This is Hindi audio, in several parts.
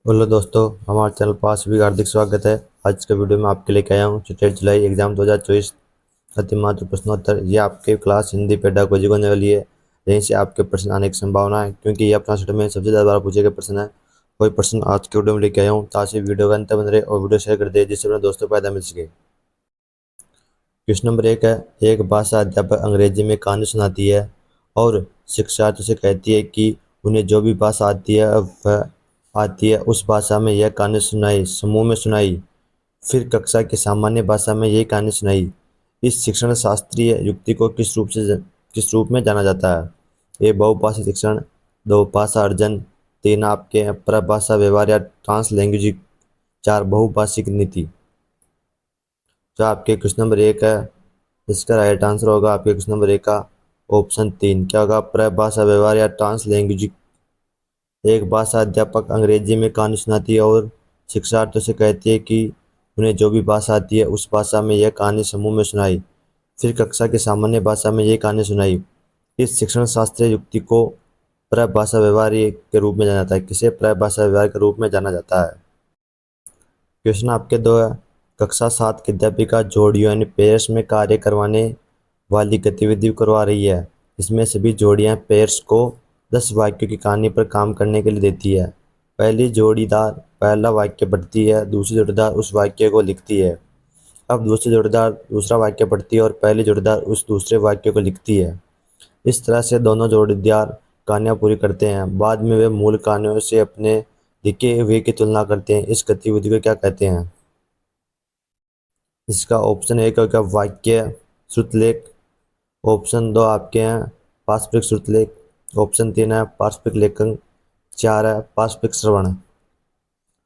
हेलो दोस्तों, हमारे चैनल पर सभी का हार्दिक स्वागत है। आज के वीडियो में आपके लेके आया हूँ 6 जुलाई एग्जाम 2024 अतिमात्र प्रश्नोत्तर। ये आपके क्लास हिंदी पेडागोजी को होने वाली है। यहीं से आपके प्रश्न आने की संभावना है, क्योंकि ये अपना सेट में सबसे ज़्यादा बार पूछे गए प्रश्न है। कोई प्रश्न आज के वीडियो में लेके आया हूँ, ताकि वीडियो का अंत बन रहे और वीडियो शेयर कर दे, जिससे अपने दोस्तों को फायदा मिल सके। क्वेश्चन नंबर 1 है, एक भाषा अध्यापक अंग्रेजी में कहानी सुनाती है और शिक्षार्थियों से कहती है कि उन्हें जो भी भाषा आती है उस भाषा में यह कहानी सुनाई, समूह में सुनाई, फिर कक्षा की सामान्य भाषा में यही कहानी सुनाई। इस शिक्षण शास्त्रीय युक्ति को किस रूप में जाना जाता है? ए बहुभाषी शिक्षण, दो भाषा अर्जन, तीन आपके परभाषा व्यवहार या ट्रांस लैंग्वेज, चार बहुभाषिक नीति। जो आपके क्वेश्चन नंबर 1 है, इसका राइट आंसर होगा आपके क्वेश्चन नंबर 1 का ऑप्शन 3। क्या होगा? प्रभाषा व्यवहार या ट्रांस लैंग्वेज। एक भाषा अध्यापक अंग्रेजी में कहानी सुनाती है और शिक्षार्थियों से कहती है कि उन्हें जो भी भाषा आती है उस भाषा में यह कहानी समूह में सुनाई, फिर कक्षा की सामान्य भाषा में यह कहानी सुनाई। इस शिक्षण शास्त्रीय युक्ति को प्रभाषा व्यवहार के रूप में जाना जाता है। किसे प्रभाषा व्यवहार के रूप में जाना जाता है? क्वेश्चन आपके दो है, कक्षा 7 की अध्यापिका जोड़ियों यानी पेयर्स में कार्य करवाने वाली गतिविधि करवा रही है। इसमें सभी जोड़ियां पेयर्स को 10 वाक्यों की कहानी पर काम करने के लिए देती है। पहली जोड़ीदार पहला वाक्य पढ़ती है, दूसरी जोड़ीदार उस वाक्य को लिखती है। अब दूसरी जोड़ीदार दूसरा वाक्य पढ़ती है और पहली जोड़ीदार उस दूसरे वाक्य को लिखती है। इस तरह से दोनों जोड़ीदार कहानियाँ पूरी करते हैं। बाद में वे मूल कहानियों से अपने लिखे हुए की तुलना करते हैं। इस गतिविधि को क्या कहते हैं? इसका ऑप्शन एक होगा वाक्य श्रुतलेख, ऑप्शन 2 आपके हैं पारस्परिक श्रुतलेख, ऑप्शन 3 है पारस्परिक लेखन, 4 है पारस्परिक श्रवण।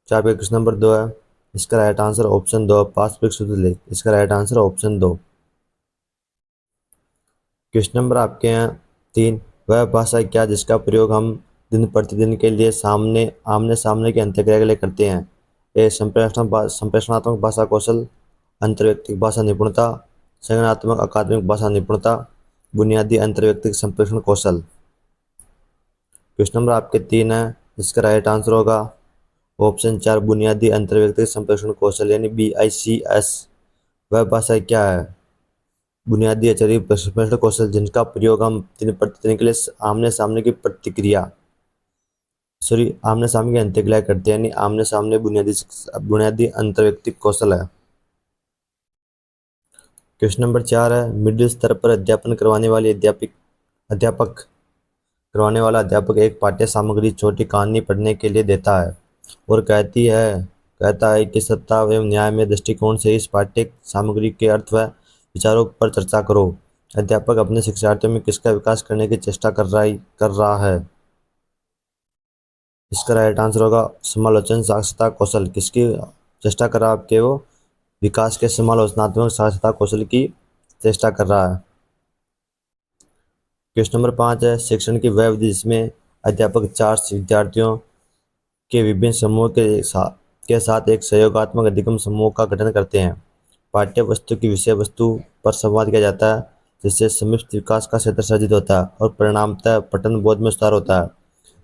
चार पे क्वेश्चन नंबर 2 है, इसका राइट आंसर ऑप्शन 2 पारस्परिक श्रुतलेख। इसका right answer option 2। Question number आपके हैं 3, वह भाषा क्या जिसका प्रयोग हम दिन प्रतिदिन के लिए आमने सामने के अंतःक्रिया के लिए करते हैं? ए संप्रेषणात्मक भाषा कौशल, अंतर्व्यक्तिक भाषा निपुणता, संज्ञानात्मक अकादमिक भाषा निपुणता, बुनियादी अंतर्व्यक्तिक संप्रेषण कौशल। क्वेश्चन नंबर आपके 3 है, इसका राइट आंसर होगा ऑप्शन 4 बुनियादी अंतर्व्यक्तिक संप्रेषण कौशल यानी BICS। वह भाषा क्या है? बुनियादी अचरी संप्रेषण कौशल जिनका प्रयोग हम दिन प्रतिदिन के लिए आमने सामने की अंतःक्रिया करते हैं, यानी आमने सामने बुनियादी अंतर्व्यक्तिक कौशल है। क्वेश्चन नंबर 4 है, मिडिल स्तर पर अध्यापन करवाने वाले अध्यापक करवाने वाला अध्यापक एक पाठ्य सामग्री छोटी कहानी पढ़ने के लिए देता है और कहता है कि सत्ता एवं न्याय में दृष्टिकोण से इस पाठ्य सामग्री के अर्थ व विचारों पर चर्चा करो। अध्यापक अपने शिक्षार्थियों में किसका विकास करने की चेष्टा कर रहा है? इसका राइट आंसर होगा समालोचन साक्षरता कौशल। किसकी चेष्टा कर रहा है? आपके वो विकास के समालोचनात्मक साक्षरता कौशल की चेष्टा कर रहा है। क्वेश्चन नंबर 5 है, शिक्षण की वह विधि जिसमें अध्यापक 4 विद्यार्थियों के विभिन्न समूह के साथ एक सहयोगात्मक अधिगम समूह का गठन करते हैं। पाठ्य वस्तु की विषय वस्तु पर संवाद किया जाता है, जिससे सम्मिश्र विकास का क्षेत्र सर्जित होता है और परिणामतः पठन बोध में सुधार होता है।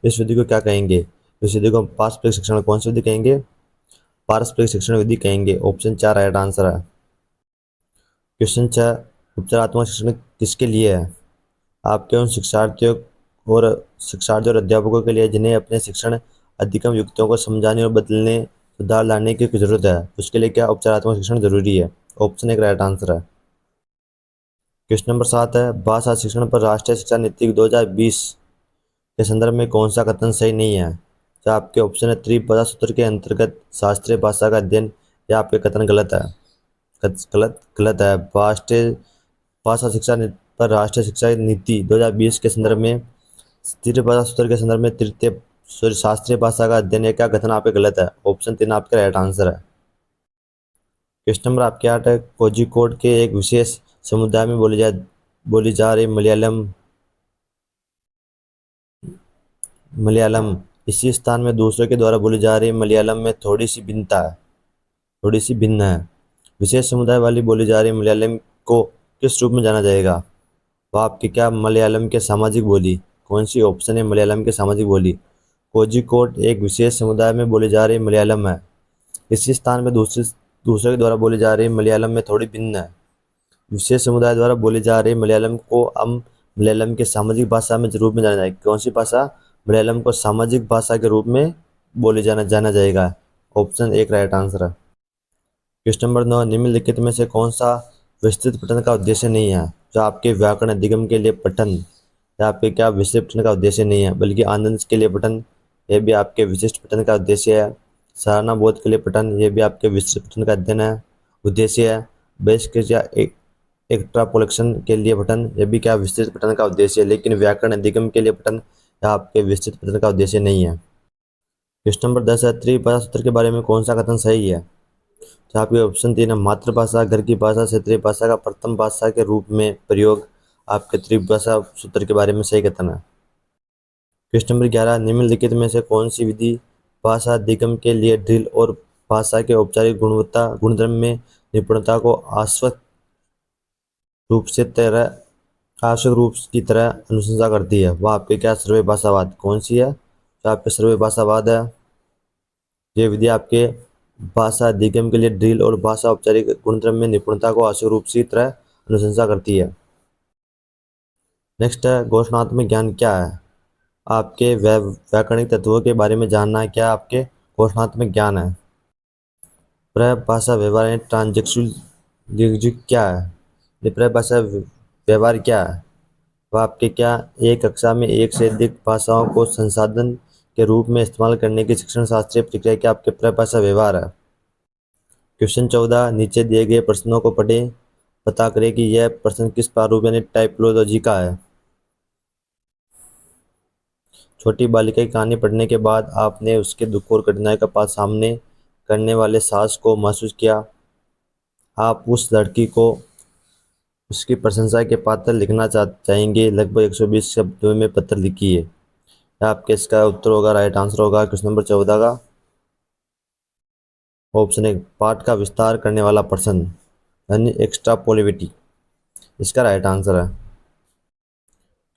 इस विधि को क्या कहेंगे? इस विधि को पारस्परिक शिक्षण कौन सी विधि कहेंगे? पारस्परिक शिक्षण विधि कहेंगे। ऑप्शन 4 राइट आंसर है। क्वेश्चन 6, उपचारात्मक शिक्षण किसके लिए है? आपके उन शिक्षार्थियों और अध्यापकों के लिए जिन्हें अपने शिक्षण अधिगम युक्तियों को समझाने और बदलने सुधार लाने की जरूरत है, उसके लिए क्या उपचारात्मक शिक्षण जरूरी है? ऑप्शन 1 राइट आंसर है। क्वेश्चन नंबर 7 है, भाषा शिक्षण पर राष्ट्रीय शिक्षा नीति 2020 के संदर्भ में कौन सा कथन सही नहीं है? क्या आपके ऑप्शन है त्रिभाषा सूत्र के अंतर्गत शास्त्रीय भाषा का अध्ययन, या आपके कथन गलत है? गलत है। राष्ट्रीय शिक्षा नीति 2020 के संदर्भ में त्रिभाषा सूत्र के संदर्भ में शास्त्रीय भाषा का अध्ययन है, क्या कथन आपके गलत है? ऑप्शन 3 आपका राइट आंसर है। क्वेश्चन नंबर आपके 8 है, कोझिकोड के एक विशेष समुदाय में बोली जा रही मलयालम इसी स्थान में दूसरों के द्वारा बोली जा रही मलयालम में थोड़ी सी भिन्न है। विशेष समुदाय वाली बोली जा रही मलयालम को किस रूप में जाना जाएगा? वह आपकी क्या मलयालम के सामाजिक बोली? कौन सी ऑप्शन है मलयालम के सामाजिक बोली? कोझिकोड एक विशेष समुदाय में बोली जा रही मलयालम है। इसी स्थान में दूसरे के द्वारा बोली जा रही मलयालम में थोड़ी भिन्न है। विशेष समुदाय द्वारा बोली जा रही मलयालम को हम मलयालम के सामाजिक भाषा में रूप में जाना जाएगा। कौन सी भाषा? मलयालम को सामाजिक भाषा के रूप में बोले जाना जाएगा। ऑप्शन एक राइट आंसर है। क्वेश्चन नंबर 9, निम्नलिखित में से कौन सा विस्तृत पठन का उद्देश्य नहीं है? जो आपके व्याकरण अधिगम के लिए पठन या आपके क्या विस्तृत पठन का उद्देश्य नहीं है, बल्कि आनंद के लिए पठन, यह भी आपके विशिष्ट पठन का उद्देश्य है। सराहना बोध के लिए पठन, यह भी आपके विस्तृत पठन का अध्ययन है, उद्देश्य है। बेस या एक्ट्रापोलेशन के लिए पठन, यह भी क्या विस्तृत पठन का उद्देश्य है, लेकिन व्याकरण अधिगम के लिए पठन या आपके विस्तृत पठन का उद्देश्य नहीं है। क्वेश्चन नंबर 10 है, त्रिभाषा सूत्र के बारे में कौन सा कथन सही है? तो आपके ऑप्शन 3 है, मातृभाषा, घर की भाषा, क्षेत्रीय भाषा का प्रथम भाषा के रूप में प्रयोग आपके त्रिभाषा सूत्र के बारे में सही कथन है। क्वेश्चन नंबर 11, निम्नलिखित में से कौन सी विधि भाषा अधिगम के लिए ड्रिल और भाषा के औपचारिक गुणधर्म में निपुणता को आवश्यक रूप की तरह अनुशंसा करती है? वह आपके क्या सर्वे भाषावाद कौन सी है? तो आपके सर्वे भाषावाद है। ये विधि आपके भाषा अधिगम के लिए ड्रिल और भाषा औपचारिक गुणधर्म में निपुणता को आवश्यक रूप से तरह अनुशंसा करती है। नेक्स्ट है, घोषणात्मक ज्ञान क्या है? आपके व्याकरणिक तत्वों के बारे में जानना है। क्या आपके घोषणात्मक ज्ञान है? प्रभाषा व्यवहार ट्रांजेक्शुअल लिंग्विस्टिक्स क्या है? प्रभाषा व्यवहार क्या है? वह आपके क्या एक कक्षा में एक से अधिक भाषाओं को संसाधन के रूप में इस्तेमाल करने की शिक्षण शास्त्रीय प्रक्रिया क्या आपके प्रभाषा व्यवहार है। क्वेश्चन 14, नीचे दिए गए प्रश्नों को पढ़ें, पता करें कि यह प्रश्न किस प्रारूप यानी टाइपोलॉजी का है। छोटी बालिका की कहानी पढ़ने के बाद आपने उसके दुख और कठिनाई का सामने करने वाले साहस को महसूस किया। आप उस लड़की को उसकी प्रशंसा के पात्र लिखना चाहेंगे। लगभग 120 शब्दों में पत्र लिखिए। आपके इसका उत्तर होगा, राइट आंसर होगा क्वेश्चन नंबर 14 का ऑप्शन 1, पाठ का विस्तार करने वाला प्रश्न यानी एक्स्ट्रापोलिविटी, इसका राइट आंसर है।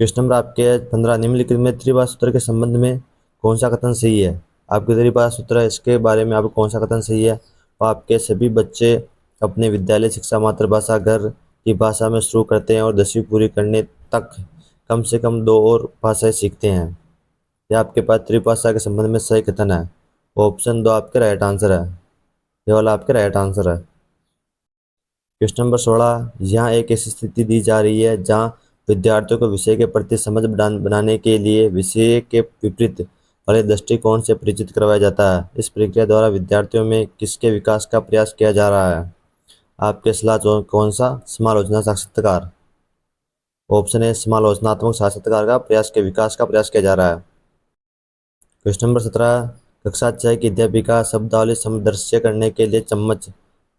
क्वेश्चन नंबर आपके 15, निम्नलिखित में त्रिभाषा सूत्र के संबंध में कौन सा कथन सही है? आपके त्रिभाषा सूत्र है, इसके बारे में आपको कौन सा कथन सही है? तो आपके सभी बच्चे अपने विद्यालय शिक्षा मातृभाषा घर की भाषा में शुरू करते हैं और 10वीं पूरी करने तक कम से कम 2 और भाषाएं सीखते हैं। यह आपके पास त्रिभाषा के संबंध में सही कथन है। ऑप्शन 2 आपके राइट आंसर है। यह वाला आपके राइट आंसर है। क्वेश्चन नंबर 16, यहाँ एक ऐसी स्थिति दी जा रही है जहाँ विद्यार्थियों को विषय के प्रति समझ बनाने के लिए विषय के विपरीत वाले दृष्टिकोण से परिचित करवाया जाता है। इस प्रक्रिया द्वारा विद्यार्थियों में किसके विकास का प्रयास किया जा रहा है? आपके सलाह कौन सा? समालोचना साक्षात्कार। ऑप्शन है, समालोचनात्मक साक्षात्कार का प्रयास के विकास का प्रयास किया जा रहा है। क्वेश्चन नंबर 17, कक्षा 6 की अध्यापिका शब्दावली सामंजस्य करने के लिए चम्मच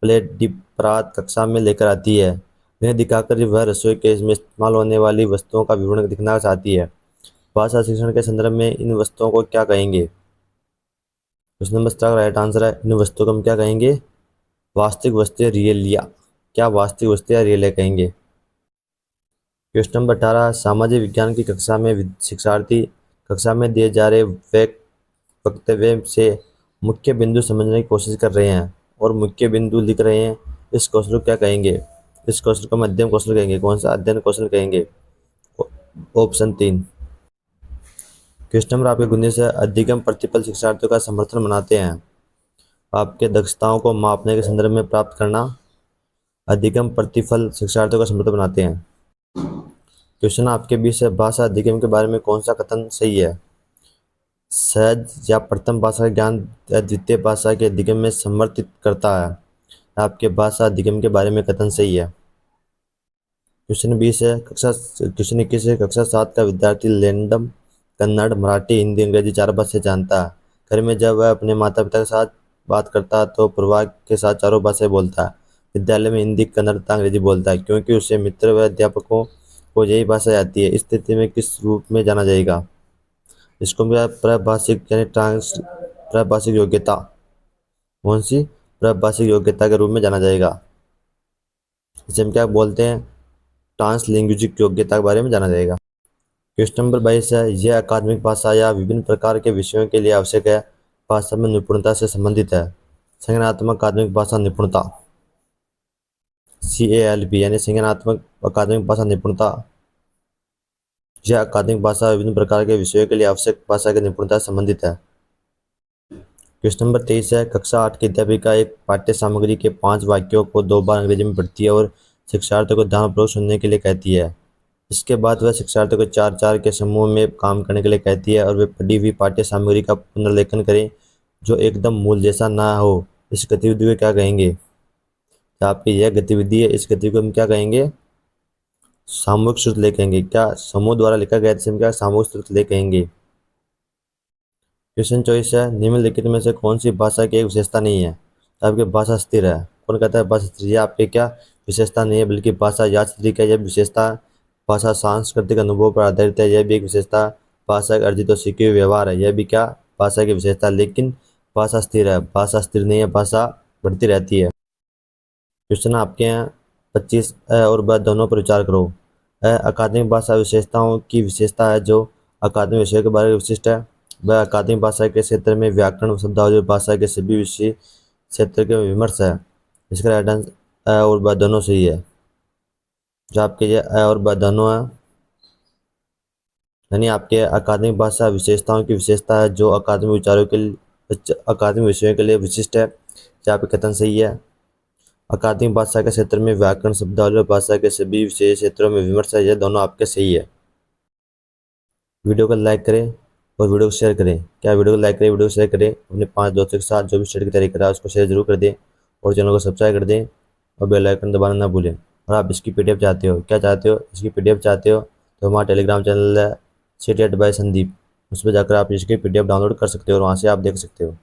प्लेट डिप्रात कक्षा में लेकर आती है। इन्हें दिखाकर वह रसोई के में इस्तेमाल होने वाली वस्तुओं का विवरण दिखना चाहती है। भाषा शिक्षण के संदर्भ में इन वस्तुओं को क्या कहेंगे? क्वेश्चन नंबर 17 का राइट आंसर है, इन वस्तुओं को हम क्या कहेंगे? वास्तविक वस्तुएं, रियलिया। क्या वास्तविक वस्तुएं रियलिया कहेंगे। क्वेश्चन नंबर 18, सामाजिक विज्ञान की कक्षा में शिक्षार्थी कक्षा में दिए जा रहे वक्तव्य से मुख्य बिंदु समझने की कोशिश कर रहे हैं और मुख्य बिंदु लिख रहे हैं। इस कौशल को क्या कहेंगे? इस कौशल को अध्ययन कौशल कहेंगे। कौन सा अध्ययन कौशल कहेंगे? ऑप्शन 3। क्वेश्चन नंबर आपके 19 से, अधिगम प्रतिफल शिक्षार्थियों का समर्थन बनाते हैं। आपके दक्षताओं को मापने के संदर्भ में प्राप्त करना। अधिगम प्रतिफल शिक्षार्थियों का समर्थन बनाते हैं। क्वेश्चन आपके 20 से, भाषा अधिगम के बारे में कौन सा कथन सही है? सहज या प्रथम भाषा ज्ञान या द्वितीय भाषा के अधिगम में समर्थित करता है। आपके भाषा अधिगम के बारे में कथन सही है। क्वेश्चन 20 है, क्वेश्चन 21 है, कक्षा 7 का विद्यार्थी लैंडम कन्नड़, मराठी, हिंदी, अंग्रेजी 4 भाषाएं जानता है। घर में जब वह अपने माता पिता के साथ बात करता है तो परिवार के साथ 4 भाषाएं बोलता है। विद्यालय में हिंदी, कन्नड़ तथा अंग्रेजी बोलता है क्योंकि उसे मित्र व अध्यापकों को यही भाषा आती है। इस स्थिति में किस रूप में जाना जाएगा? इसको भी प्रभाषिक यानी प्रभाषिक योग्यता, कौन सी? प्रभाषिक योग्यता के रूप में जाना जाएगा। इसे हम क्या बोलते हैं? ट्रांसलिंग्विस्टिक योग्यता के बारे में जाना जाएगा। क्वेश्चन नंबर 22 है, यह अकादमिक भाषा या विभिन्न प्रकार के विषयों के लिए आवश्यक है, भाषा में निपुणता से संबंधित है। संज्ञानात्मक अकादमिक भाषा निपुणता, CALP यानी संज्ञानात्मक अकादमिक भाषा निपुणता। यह अकादमिक भाषा विभिन्न प्रकार के विषयों के लिए आवश्यक भाषा की निपुणता से संबंधित है। क्वेश्चन नंबर 23 है, कक्षा 8 की अध्यापिका एक पाठ्य सामग्री के 5 वाक्यों को 2 बार अंग्रेजी में पढ़ती है और शिक्षार्थियों को ध्यानपूर्वक सुनने के लिए कहती है। इसके बाद वह शिक्षार्थियों को 4-4 के समूह में काम करने के लिए कहती है और वे पढ़ी हुई पाठ्य सामग्री का पुनर्लेखन करें जो एकदम मूल जैसा ना हो। इस गतिविधि को क्या कहेंगे? तो आपकी यह गतिविधि है, इस गतिविधि को हम क्या कहेंगे? सामूहिक श्रुत लेख कहेंगे। क्या समूह द्वारा लिखा गया है, हम क्या सामूहिक श्रुत लेख कहेंगे। क्वेश्चन 24 है, निम्नलिखित में से कौन सी भाषा की एक विशेषता नहीं है? आपकी भाषा स्थिर है। कौन कहता है भाषा स्थिर? यह आपकी क्या विशेषता नहीं है, बल्कि भाषा यादृच्छिक है, यह विशेषता। भाषा सांस्कृतिक अनुभव पर आधारित है, यह भी एक विशेषता। भाषा का अर्जित और सीखे हुए व्यवहार है, यह भी क्या भाषा की विशेषता। लेकिन भाषा स्थिर है, भाषा स्थिर नहीं है, भाषा बढ़ती रहती है। क्वेश्चन आपके हैं 25 और ब दोनों पर विचार करो। अकादमिक भाषा विशेषताओं की विशेषता है जो अकादमिक विषयों के बारे में विशिष्ट है। वह अकादमिक भाषा के क्षेत्र में व्याकरण, शब्दावली और भाषा के सभी विषय क्षेत्र के विमर्श है। इसका राइट आंसर और ब दोनों सही है। जो आपके ये और ब दोनों है, यानी आपके अकादमिक भाषा विशेषताओं की विशेषता है जो अकादमिक विचारों के अकादमिक विषयों के लिए विशिष्ट है। जो आपके कथन सही है। अकादमिक भाषा के क्षेत्र में व्याकरण, शब्दावली और भाषा के सभी विषय क्षेत्रों में विमर्श है, यह दोनों आपके सही है। वीडियो को लाइक करें और वीडियो को शेयर करें। क्या वीडियो को लाइक करें, वीडियो को शेयर करें, अपने 5 दोस्तों के साथ जो भी स्टडी की तैयारी कर रहा है उसको शेयर जरूर कर दें और चैनल को सब्सक्राइब कर दें और बेल आइकन दबाना ना भूलें। और आप इसकी PDF चाहते हो, क्या चाहते हो, इसकी PDF चाहते हो तो हमारा टेलीग्राम चैनल है CTET by संदीप, उस पर जाकर आप इसकी PDF डाउनलोड कर सकते हो और वहाँ से आप देख सकते हो।